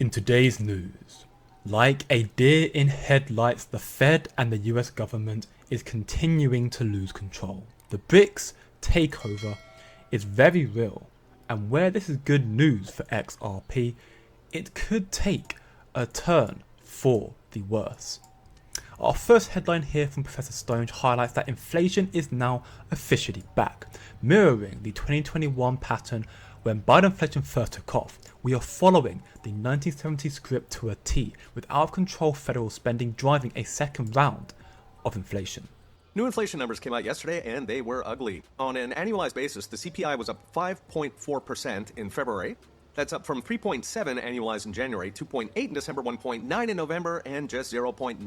In today's news, like a deer in headlights, the Fed and the US government is continuing to lose control. The BRICS takeover is very real, and where this is good news for XRP, it could take a turn for the worse. Our first headline here from Professor Stone highlights that inflation is now officially back, mirroring the 2021 pattern when Biden-inflation first took off. We are following the 1970s script to a T, with out-of-control federal spending driving a second round of inflation. New inflation numbers came out yesterday and they were ugly. On an annualized basis, the CPI was up 5.4% in February. That's up from 3.7 annualized in January, 2.8 in December, 1.9 in November, and just 0.9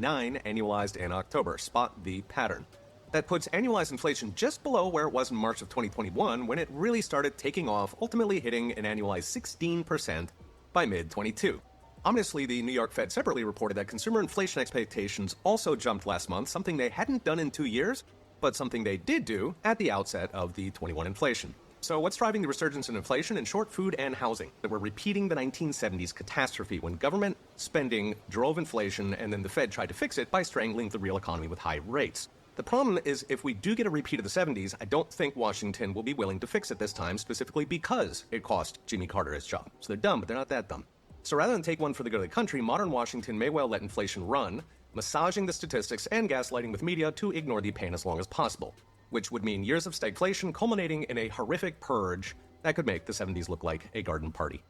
annualized in October. Spot the pattern. That puts annualized inflation just below where it was in March of 2021 when it really started taking off, ultimately hitting an annualized 16% by mid-22. Ominously, the New York Fed separately reported that consumer inflation expectations also jumped last month, something they hadn't done in 2 years, but something they did do at the outset of the 21 inflation. So what's driving the resurgence in inflation? In short, food and housing. That we're repeating the 1970s catastrophe when government spending drove inflation and then the Fed tried to fix it by strangling the real economy with high rates. The problem is, if we do get a repeat of the 70s, I don't think Washington will be willing to fix it this time, specifically because it cost Jimmy Carter his job. So they're dumb, but they're not that dumb. So rather than take one for the good of the country, modern Washington may well let inflation run, massaging the statistics and gaslighting with media to ignore the pain as long as possible, which would mean years of stagflation culminating in a horrific purge that could make the 70s look like a garden party.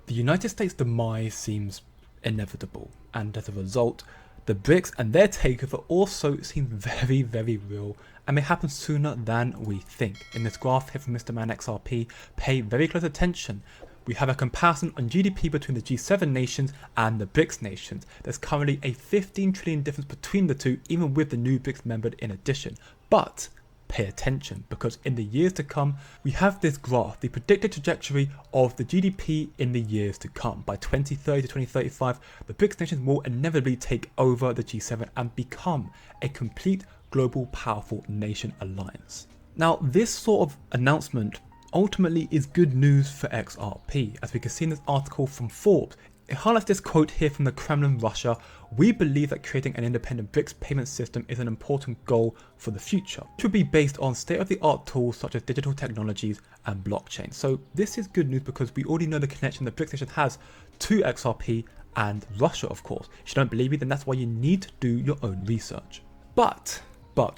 The United States' demise seems inevitable, and as a result, the BRICS and their takeover also seem very, very real and may happen sooner than we think. In this graph here from Mr. Man XRP, pay very close attention. We have a comparison on GDP between the G7 nations and the BRICS nations. There's currently a 15 trillion difference between the two, even with the new BRICS member in addition. But pay attention, because in the years to come, we have this graph, the predicted trajectory of the GDP in the years to come. By 2030 to 2035, the BRICS nations will inevitably take over the G7 and become a complete global powerful nation alliance. Now, this sort of announcement ultimately is good news for XRP, as we can see in this article from Forbes. It highlights this quote here from the Kremlin, Russia: "We believe that creating an independent BRICS payment system is an important goal for the future, which would be based on state-of-the-art tools such as digital technologies and blockchain." So this is good news because we already know the connection the BRICS nation has to XRP and Russia, of course. If you don't believe me, then that's why you need to do your own research. But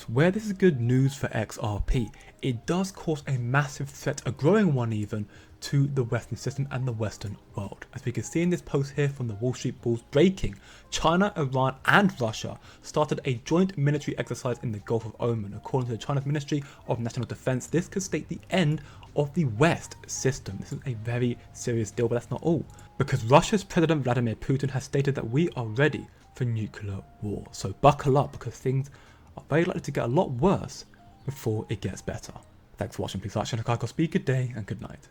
where this is good news for XRP, it does cause a massive threat, a growing one even, to the Western system and the Western world. As we can see in this post here from the Wall Street Bulls, breaking: China, Iran and Russia started a joint military exercise in the Gulf of Oman. According to the China's Ministry of National Defense, this could state the end of the West system. This is a very serious deal, but that's not all, because Russia's President Vladimir Putin has stated that we are ready for nuclear war. So buckle up, because things are very likely to get a lot worse before it gets better. Thanks for watching. Please like, share, and subscribe. Good day and good night.